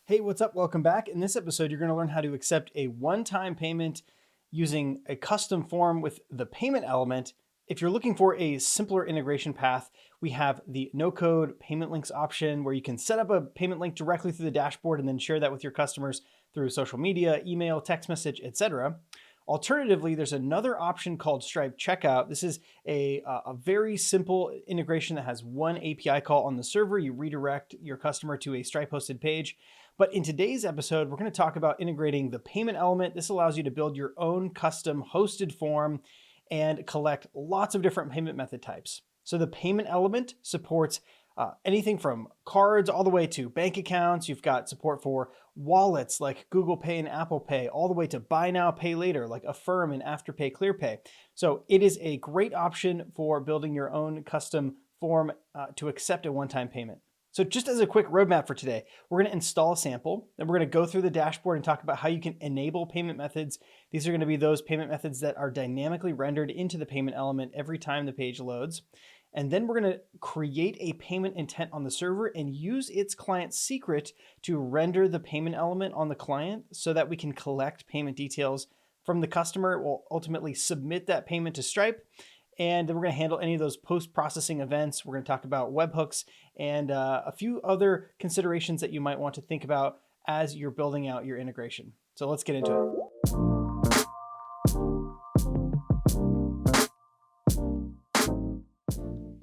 Hey, what's up? Welcome back. In this episode, you're going to learn how to accept a one-time payment using a custom form with the payment element. If you're looking for a simpler integration path, we have the no-code payment links option where you can set up a payment link directly through the dashboard and then share that with your customers through social media, email, text message, etc. Alternatively, there's another option called Stripe Checkout. This is a very simple integration that has one API call on the server. You redirect your customer to a Stripe hosted page. But in today's episode, we're going to talk about integrating the payment element. This allows you to build your own custom hosted form and collect lots of different payment method types. So the payment element supports anything from cards all the way to bank accounts. You've got support for wallets like Google Pay and Apple Pay, all the way to buy now, pay later like Affirm and Afterpay ClearPay. So it is a great option for building your own custom form to accept a one-time payment. So just as a quick roadmap for today, we're going to install a sample, then we're going to go through the dashboard and talk about how you can enable payment methods. These are going to be those payment methods that are dynamically rendered into the payment element every time the page loads. And then we're going to create a payment intent on the server and use its client secret to render the payment element on the client so that we can collect payment details from the customer. We'll ultimately submit that payment to Stripe. And then we're going to handle any of those post-processing events. We're going to talk about webhooks and a few other considerations that you might want to think about as you're building out your integration. So let's get into it.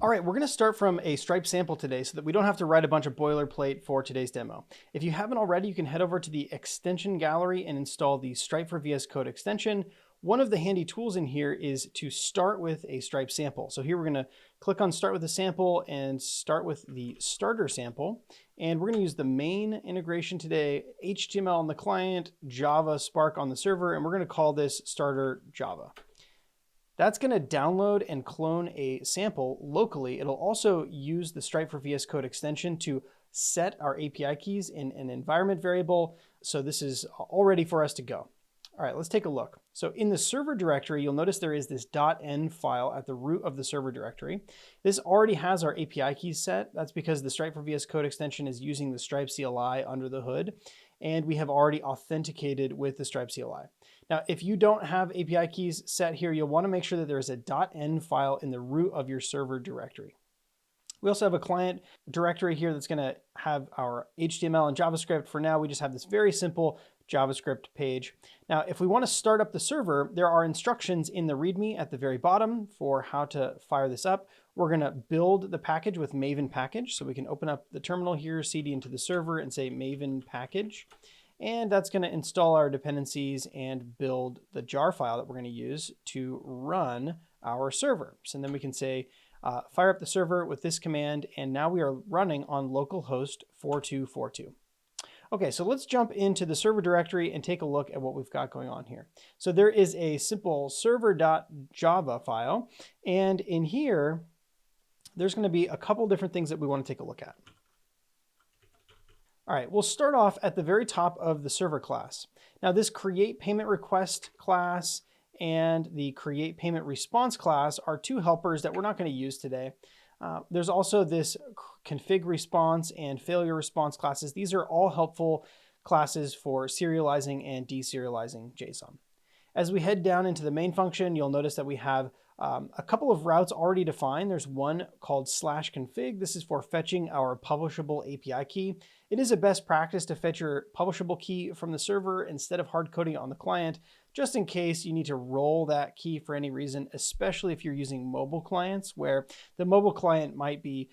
All right, we're going to start from a Stripe sample today so that we don't have to write a bunch of boilerplate for today's demo. If you haven't already, you can head over to the extension gallery and install the Stripe for VS Code extension. One of the handy tools in here is to start with a Stripe sample. So here we're going to click on Start with a Sample and start with the starter sample. And we're going to use the main integration today, HTML on the client, Java Spark on the server, and we're going to call this Starter Java. That's going to download and clone a sample locally. It'll also use the Stripe for VS Code extension to set our API keys in an environment variable. So this is all ready for us to go. All right, let's take a look. So in the server directory, you'll notice there is this .n file at the root of the server directory. This already has our API keys set. That's because the Stripe for VS Code extension is using the Stripe CLI under the hood, and we have already authenticated with the Stripe CLI. Now, if you don't have API keys set here, you'll want to make sure that there is a .n file in the root of your server directory. We also have a client directory here that's going to have our HTML and JavaScript. For now, we just have this very simple JavaScript page. Now, if we want to start up the server, there are instructions in the README at the very bottom for how to fire this up. We're going to build the package with Maven package. So we can open up the terminal here, cd into the server and say Maven package. And that's going to install our dependencies and build the jar file that we're going to use to run our server. So then we can say, fire up the server with this command. And now we are running on localhost 4242. Okay, so let's jump into the server directory and take a look at what we've got going on here. So there is a simple server.java file, and in here, there's going to be a couple different things that we want to take a look at. All right, we'll start off at the very top of the server class. Now this create payment request class and the create payment response class are two helpers that we're not going to use today. There's also this config response and failure response classes. These are all helpful classes for serializing and deserializing JSON. As we head down into the main function, you'll notice that we have a couple of routes already defined. There's one called /config. This is for fetching our publishable API key. It is a best practice to fetch your publishable key from the server instead of hard coding it on the client, just in case you need to roll that key for any reason, especially if you're using mobile clients where the mobile client might be,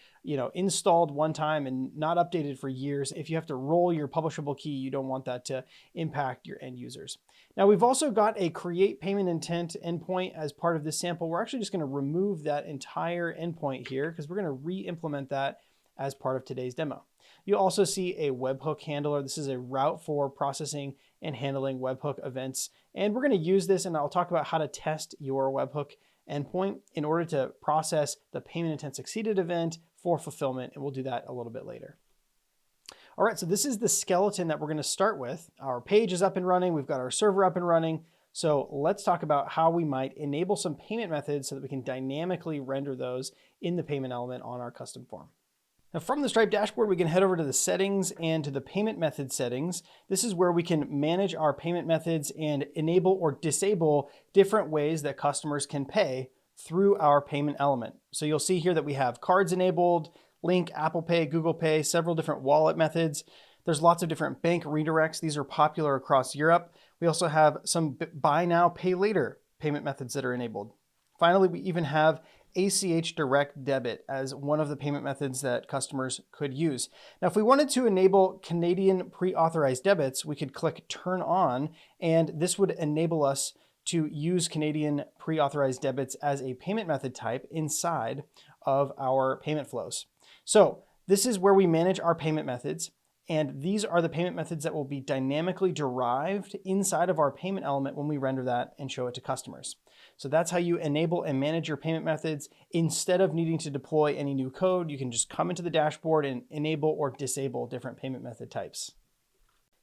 installed one time and not updated for years. If you have to roll your publishable key, you don't want that to impact your end users. Now we've also got a create payment intent endpoint as part of this sample. We're actually just going to remove that entire endpoint here because we're going to re-implement that as part of today's demo. You'll also see a webhook handler. This is a route for processing and handling webhook events. And we're going to use this, and I'll talk about how to test your webhook endpoint in order to process the payment intent succeeded event for fulfillment. And we'll do that a little bit later. All right, so this is the skeleton that we're going to start with. Our page is up and running. We've got our server up and running. So let's talk about how we might enable some payment methods so that we can dynamically render those in the payment element on our custom form. Now from the Stripe dashboard, we can head over to the settings and to the payment method settings. This is where we can manage our payment methods and enable or disable different ways that customers can pay through our payment element. So you'll see here that we have cards enabled, Link, Apple Pay, Google Pay, several different wallet methods. There's lots of different bank redirects. These are popular across Europe. We also have some buy now, pay later payment methods that are enabled. Finally, we even have ACH direct debit as one of the payment methods that customers could use. Now, if we wanted to enable Canadian pre-authorized debits, we could click turn on, and this would enable us to use Canadian pre-authorized debits as a payment method type inside of our payment flows. So this is where we manage our payment methods. And these are the payment methods that will be dynamically derived inside of our payment element when we render that and show it to customers. So that's how you enable and manage your payment methods. Instead of needing to deploy any new code, you can just come into the dashboard and enable or disable different payment method types.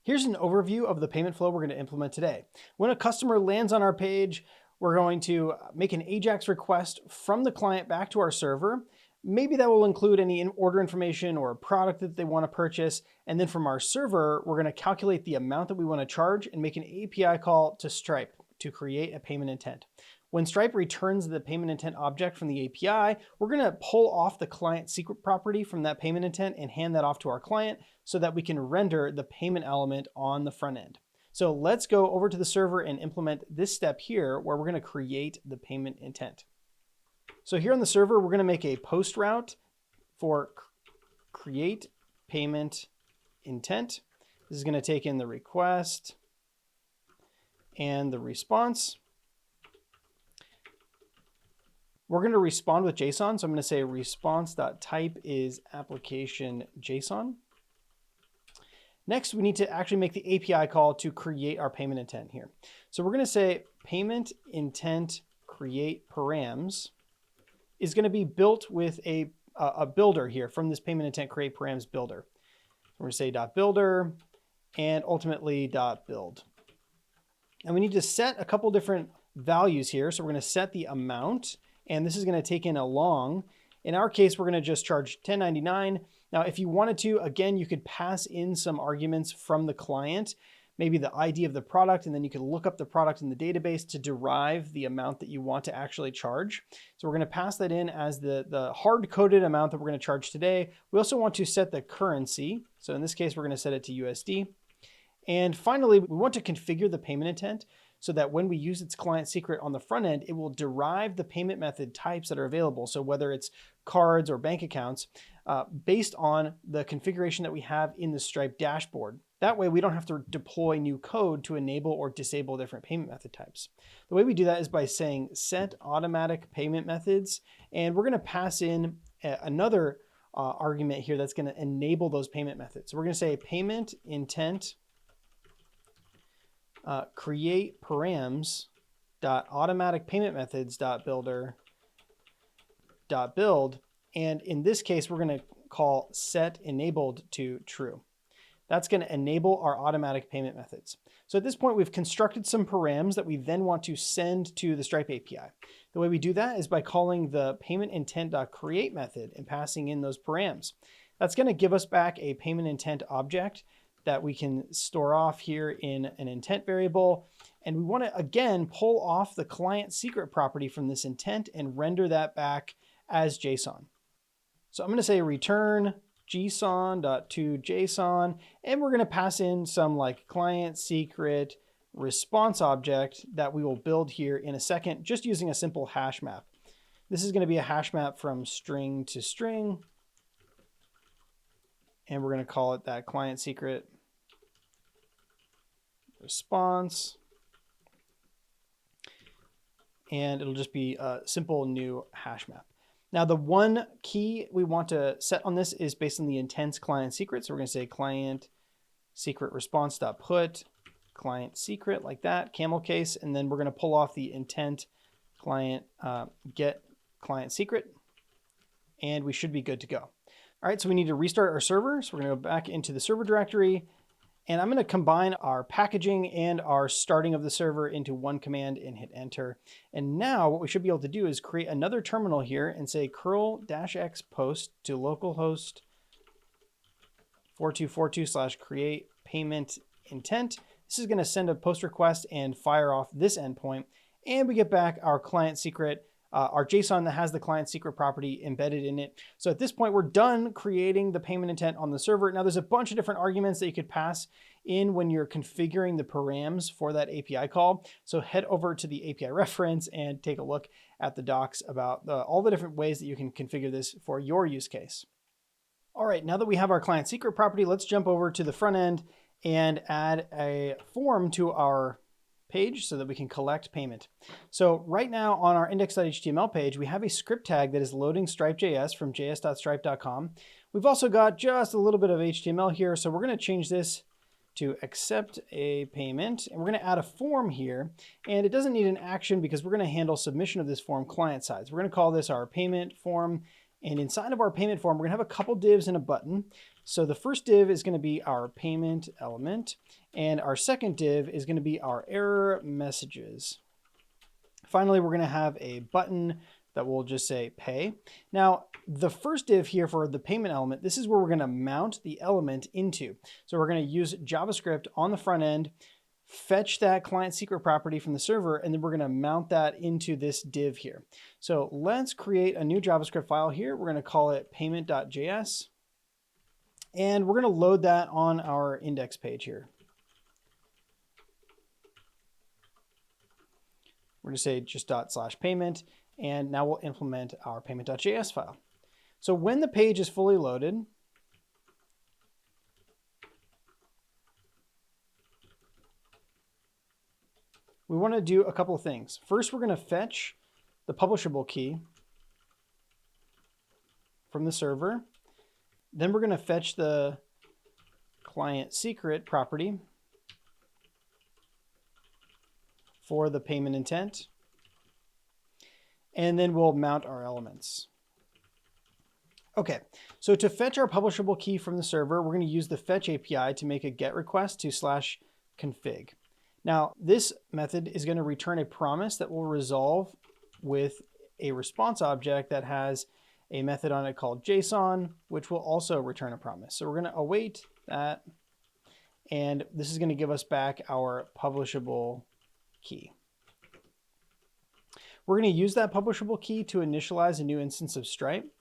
Here's an overview of the payment flow we're going to implement today. When a customer lands on our page, we're going to make an AJAX request from the client back to our server. Maybe that will include any order information or a product that they want to purchase. And then from our server, we're going to calculate the amount that we want to charge and make an API call to Stripe to create a payment intent. When Stripe returns the payment intent object from the API, we're going to pull off the client secret property from that payment intent and hand that off to our client so that we can render the payment element on the front end. So let's go over to the server and implement this step here where we're going to create the payment intent. So here on the server, we're going to make a post route for create payment intent. This is going to take in the request and the response. We're going to respond with JSON. So I'm going to say response.type is application JSON. Next, we need to actually make the API call to create our payment intent here. So we're going to say payment intent create params is going to be built with a builder here from this payment intent create params builder. We're going to say .builder and ultimately .build. And we need to set a couple different values here. So we're going to set the amount, and this is going to take in a long. In our case, we're going to just charge $10.99. Now, if you wanted to, again, you could pass in some arguments from the client, maybe the ID of the product, and then you can look up the product in the database to derive the amount that you want to actually charge. So we're going to pass that in as the hard-coded amount that we're going to charge today. We also want to set the currency. So in this case, we're going to set it to USD. And finally, we want to configure the payment intent so that when we use its client secret on the front end, it will derive the payment method types that are available. So whether it's cards or bank accounts, based on the configuration that we have in the Stripe dashboard. That way we don't have to deploy new code to enable or disable different payment method types. The way we do that is by saying set automatic payment methods, and we're going to pass in another argument here that's going to enable those payment methods. So we're going to say payment intent create params automatic payment methods builder build, and in this case we're going to call set enabled to true. That's going to enable our automatic payment methods. So at this point, we've constructed some params that we then want to send to the Stripe API. The way we do that is by calling the payment intent.create method and passing in those params. That's going to give us back a payment intent object that we can store off here in an intent variable. And we want to, again, pull off the client secret property from this intent and render that back as JSON. So I'm going to say return JSON.toJSON, and we're going to pass in some like client secret response object that we will build here in a second, just using a simple hash map. This is going to be a hash map from string to string, and we're going to call it that client secret response, and it'll just be a simple new hash map. Now, the one key we want to set on this is based on the intent's client secret. So we're going to say client secret response.put client secret like that, camel case, and then we're going to pull off the intent client get client secret, and we should be good to go. All right, so we need to restart our server. So we're going to go back into the server directory, and I'm going to combine our packaging and our starting of the server into one command and hit enter. And now what we should be able to do is create another terminal here and say curl-x post to localhost 4242/create payment intent. This is going to send a post request and fire off this endpoint. And we get back our client secret, our JSON that has the client secret property embedded in it. So at this point, we're done creating the payment intent on the server. Now there's a bunch of different arguments that you could pass in when you're configuring the params for that API call. So head over to the API reference and take a look at the docs about all the different ways that you can configure this for your use case. All right, now that we have our client secret property, let's jump over to the front end and add a form to our page so that we can collect payment. So right now on our index.html page, we have a script tag that is loading Stripe.js from js.stripe.com. We've also got just a little bit of HTML here, so we're going to change this to accept a payment, and we're going to add a form here, and it doesn't need an action because we're going to handle submission of this form client side. So we're going to call this our payment form, and inside of our payment form, we're going to have a couple divs and a button. So the first div is going to be our payment element, and our second div is going to be our error messages. Finally, we're going to have a button that will just say pay. Now, the first div here for the payment element, this is where we're going to mount the element into. So we're going to use JavaScript on the front end, fetch that client secret property from the server, and then we're going to mount that into this div here. So let's create a new JavaScript file here. We're going to call it payment.js. And we're going to load that on our index page here. We're going to say just ./payment, and now we'll implement our payment.js file. So when the page is fully loaded, we want to do a couple of things. First, we're going to fetch the publishable key from the server. Then we're going to fetch the client secret property for the payment intent. And then we'll mount our elements. Okay, so to fetch our publishable key from the server, we're going to use the fetch API to make a GET request to /config. Now, this method is going to return a promise that will resolve with a response object that has a method on it called JSON, which will also return a promise. So we're going to await that, and this is going to give us back our publishable key. We're going to use that publishable key to initialize a new instance of Stripe,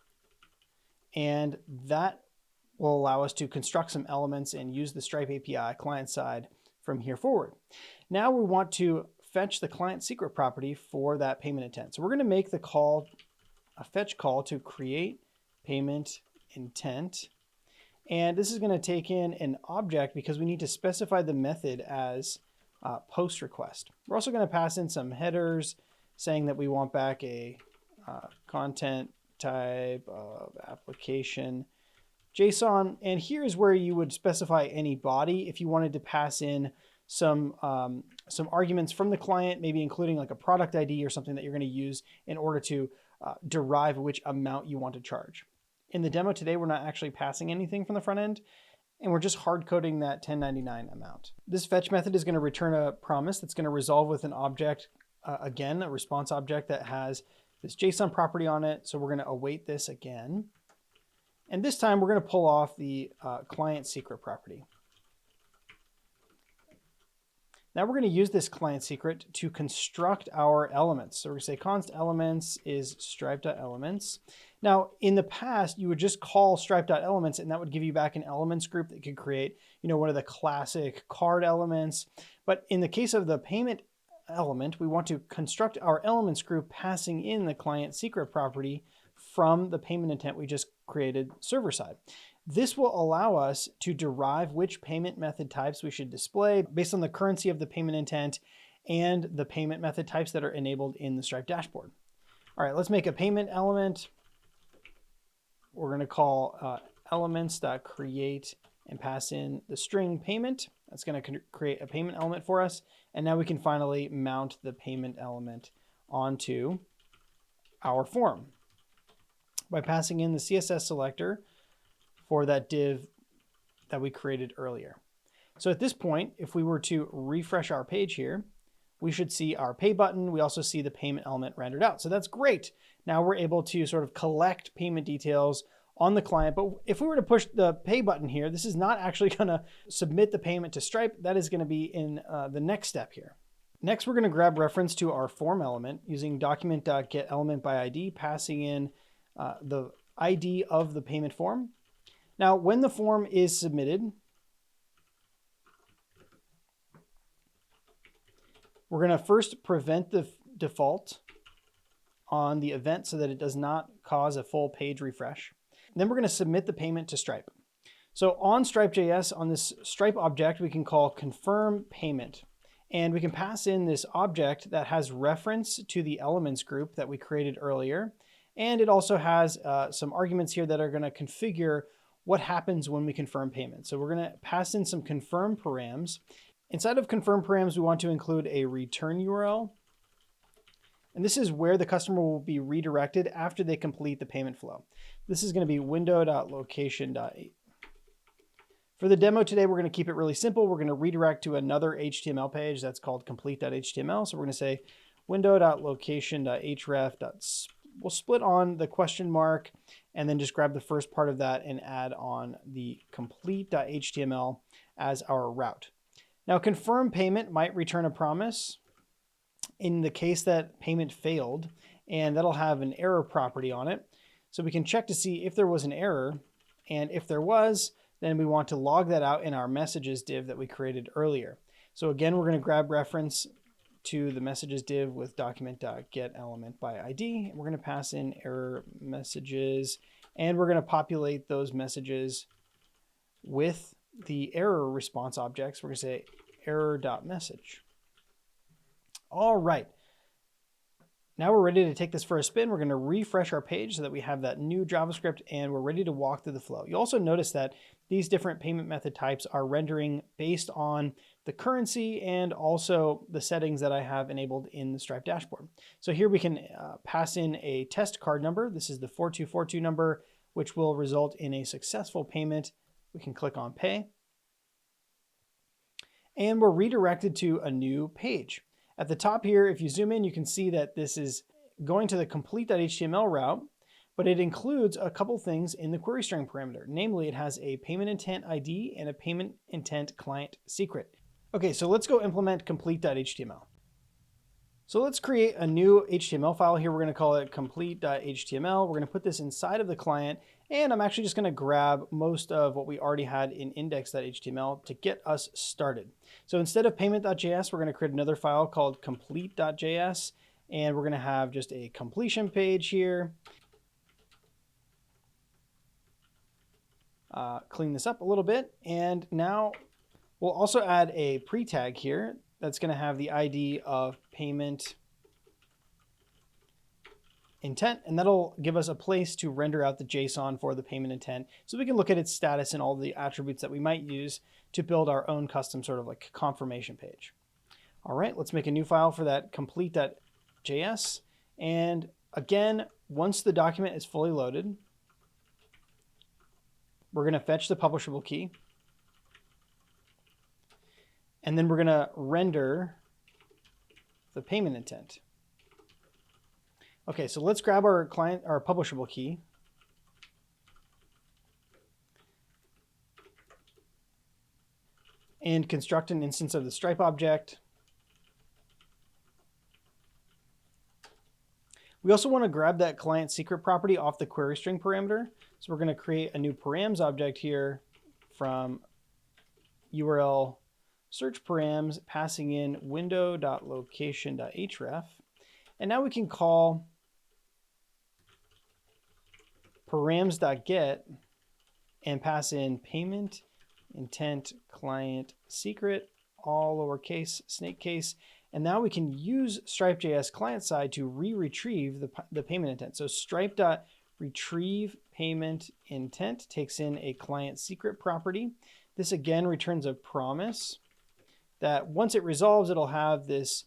and that will allow us to construct some elements and use the Stripe API client side from here forward. Now we want to fetch the client secret property for that payment intent. So we're going to make the call, a fetch call to create payment intent. And this is going to take in an object because we need to specify the method as post request. We're also going to pass in some headers saying that we want back a content type of application JSON. And here's where you would specify any body if you wanted to pass in some arguments from the client, maybe including like a product ID or something that you're going to use in order to derive which amount you want to charge. In the demo today, we're not actually passing anything from the front end, and we're just hard coding that $10.99 amount. This fetch method is going to return a promise that's going to resolve with an object, again, a response object that has this JSON property on it. So we're going to await this again. And this time we're going to pull off the client secret property. Now we're going to use this client secret to construct our elements. So we're going to say const elements is stripe.elements. Now in the past, you would just call stripe.elements and that would give you back an elements group that could create, one of the classic card elements. But in the case of the payment element, we want to construct our elements group passing in the client secret property from the payment intent we just created server side. This will allow us to derive which payment method types we should display based on the currency of the payment intent and the payment method types that are enabled in the Stripe dashboard. All right, let's make a payment element. We're going to call elements.create and pass in the string payment. That's going to create a payment element for us. And now we can finally mount the payment element onto our form by passing in the CSS selector for that div that we created earlier. So at this point, if we were to refresh our page here, we should see our pay button. We also see the payment element rendered out. So that's great. Now we're able to sort of collect payment details on the client. But if we were to push the pay button here, this is not actually going to submit the payment to Stripe. That is going to be in the next step here. Next, we're going to grab reference to our form element using document.getElementById, passing in the ID of the payment form. Now, when the form is submitted, we're going to first prevent the default on the event so that it does not cause a full page refresh. Then we're going to submit the payment to Stripe. So on Stripe.js, on this Stripe object, we can call confirm payment. And we can pass in this object that has reference to the elements group that we created earlier. And it also has some arguments here that are going to configure what happens when we confirm payment. So we're going to pass in some confirm params. Inside of confirm params, we want to include a return URL. And this is where the customer will be redirected after they complete the payment flow. This is going to be window.location.8. For the demo today, we're going to keep it really simple. We're going to redirect to another HTML page that's called complete.html. So we're going to say window.location.href. We'll split on the question mark and then just grab the first part of that and add on the complete.html as our route. Now, confirm payment might return a promise in the case that payment failed, and that'll have an error property on it. So we can check to see if there was an error, and if there was, then we want to log that out in our messages div that we created earlier. So again, we're going to grab reference to the messages div with document.getElementById. We're going to pass in error messages, and we're going to populate those messages with the error response objects. We're going to say error.message. All right. Now we're ready to take this for a spin. We're going to refresh our page so that we have that new JavaScript and we're ready to walk through the flow. You also notice that these different payment method types are rendering based on the currency and also the settings that I have enabled in the Stripe dashboard. So here we can pass in a test card number. This is the 4242 number, which will result in a successful payment. We can click on pay. And we're redirected to a new page. At the top here, if you zoom in, you can see that this is going to the complete.html route, but it includes a couple things in the query string parameter. Namely, it has a payment intent ID and a payment intent client secret. Okay, so let's go implement complete.html. So let's create a new HTML file here. We're going to call it complete.html. We're going to put this inside of the client, and I'm actually just going to grab most of what we already had in index.html to get us started. So instead of payment.js, we're going to create another file called complete.js, and we're going to have just a completion page here. Clean this up a little bit, and now we'll also add a pre-tag here that's going to have the ID of payment intent, and that'll give us a place to render out the JSON for the payment intent so we can look at its status and all the attributes that we might use to build our own custom sort of like confirmation page. All right, let's make a new file for that complete.js. And again, once the document is fully loaded, we're going to fetch the publishable key. And then we're going to render the payment intent. Okay, so let's grab our publishable key. And construct an instance of the Stripe object. We also want to grab that client secret property off the query string parameter. So we're going to create a new params object here from URL search params, passing in window.location.href. And now we can call params.get and pass in payment intent client secret, all lowercase, snake case. And now we can use Stripe.js client side to retrieve the payment intent. So Stripe.retrieve payment intent takes in a client secret property. This again returns a promise that once it resolves, it'll have this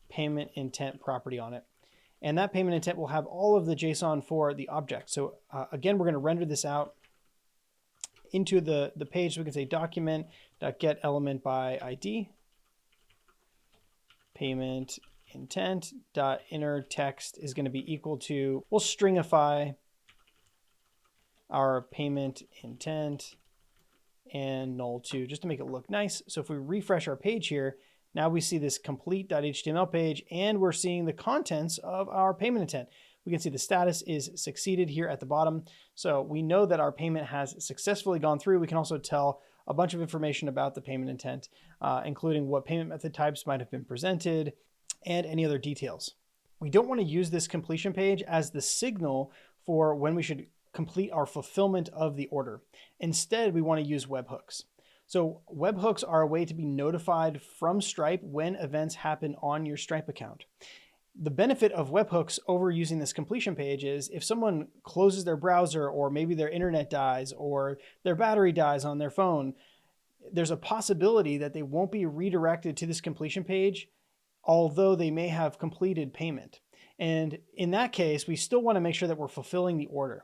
payment intent property on it. And that payment intent will have all of the JSON for the object. So again, we're going to render this out into the page. So we can say document.getElementById, payment intent.inner text is going to be equal to, we'll stringify our payment intent and null2 just to make it look nice. So if we refresh our page here, now we see this complete.html page and we're seeing the contents of our payment intent. We can see the status is succeeded here at the bottom. So we know that our payment has successfully gone through. We can also tell a bunch of information about the payment intent, including what payment method types might have been presented and any other details. We don't want to use this completion page as the signal for when we should complete our fulfillment of the order. Instead, we want to use webhooks. So webhooks are a way to be notified from Stripe when events happen on your Stripe account. The benefit of webhooks over using this completion page is if someone closes their browser or maybe their internet dies or their battery dies on their phone, there's a possibility that they won't be redirected to this completion page, although they may have completed payment. And in that case, we still want to make sure that we're fulfilling the order.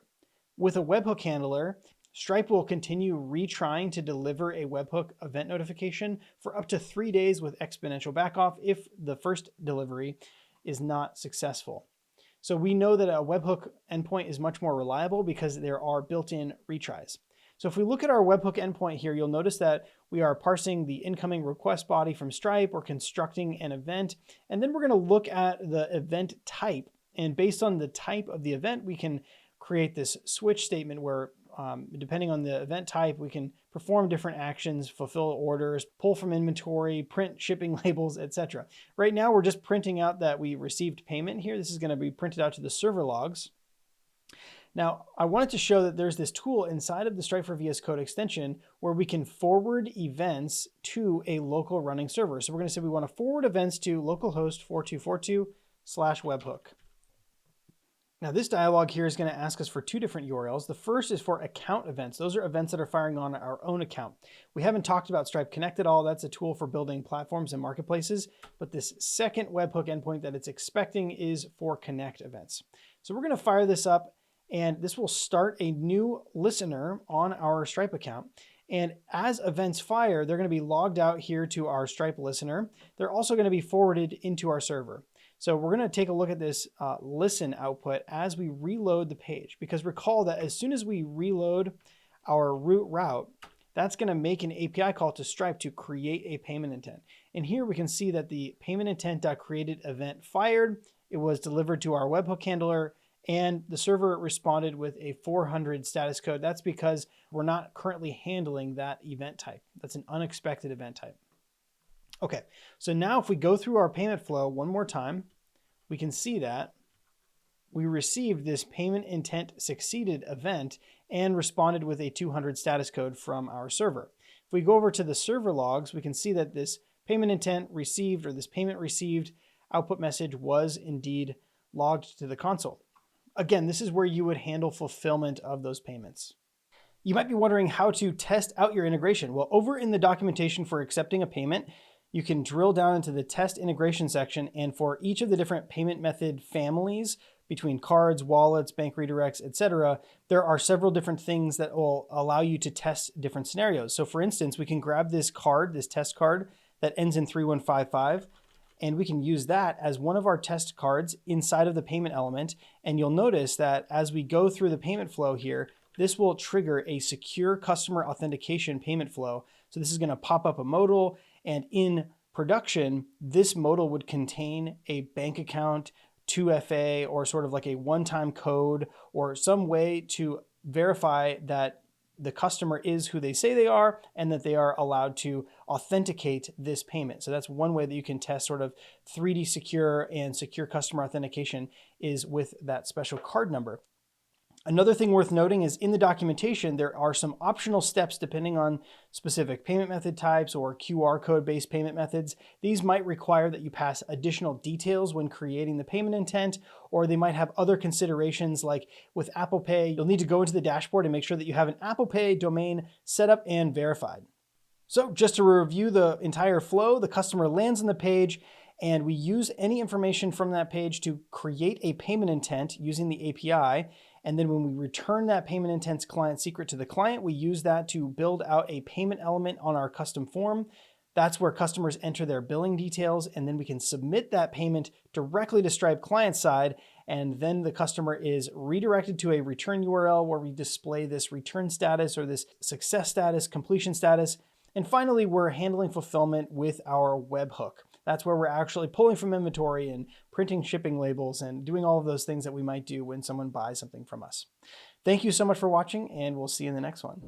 With a webhook handler, Stripe will continue retrying to deliver a webhook event notification for up to 3 days with exponential backoff if the first delivery is not successful. So we know that a webhook endpoint is much more reliable because there are built-in retries. So if we look at our webhook endpoint here, you'll notice that we are parsing the incoming request body from Stripe or constructing an event. And then we're going to look at the event type. And based on the type of the event, we can create this switch statement where depending on the event type, we can perform different actions, fulfill orders, pull from inventory, print shipping labels, etc. Right now, we're just printing out that we received payment here. This is going to be printed out to the server logs. Now, I wanted to show that there's this tool inside of the Stripe for VS Code extension where we can forward events to a local running server. So we're going to say we want to forward events to localhost 4242/webhook. Now this dialog here is going to ask us for two different URLs. The first is for account events. Those are events that are firing on our own account. We haven't talked about Stripe Connect at all. That's a tool for building platforms and marketplaces. But this second webhook endpoint that it's expecting is for Connect events. So we're going to fire this up and this will start a new listener on our Stripe account. And as events fire, they're going to be logged out here to our Stripe listener. They're also going to be forwarded into our server. So we're going to take a look at this listen output as we reload the page, because recall that as soon as we reload our root route, that's going to make an API call to Stripe to create a payment intent. And here we can see that the payment intent.created event fired. It was delivered to our webhook handler and the server responded with a 400 status code. That's because we're not currently handling that event type. That's an unexpected event type. Okay, so now if we go through our payment flow one more time, we can see that we received this payment intent succeeded event and responded with a 200 status code from our server. If we go over to the server logs, we can see that this payment intent received or this payment received output message was indeed logged to the console. Again, this is where you would handle fulfillment of those payments. You might be wondering how to test out your integration. Well, over in the documentation for accepting a payment, you can drill down into the test integration section, and for each of the different payment method families between cards, wallets, bank redirects, etc., there are several different things that will allow you to test different scenarios. So for instance, we can grab this card, this test card that ends in 3155, and we can use that as one of our test cards inside of the payment element. And you'll notice that as we go through the payment flow here, this will trigger a secure customer authentication payment flow. So this is going to pop up a modal, and in production, this modal would contain a bank account, 2FA, or sort of like a one-time code or some way to verify that the customer is who they say they are and that they are allowed to authenticate this payment. So that's one way that you can test sort of 3D secure and secure customer authentication is with that special card number. Another thing worth noting is in the documentation, there are some optional steps depending on specific payment method types or QR code-based payment methods. These might require that you pass additional details when creating the payment intent, or they might have other considerations like with Apple Pay, you'll need to go into the dashboard and make sure that you have an Apple Pay domain set up and verified. So just to review the entire flow, the customer lands on the page, and we use any information from that page to create a payment intent using the API. And then when we return that payment intent's client secret to the client, we use that to build out a payment element on our custom form. That's where customers enter their billing details, and then we can submit that payment directly to Stripe client side. and then the customer is redirected to a return URL where we display this return status or this success status, completion status. And finally, we're handling fulfillment with our webhook. That's where we're actually pulling from inventory and printing shipping labels and doing all of those things that we might do when someone buys something from us. Thank you so much for watching, and we'll see you in the next one.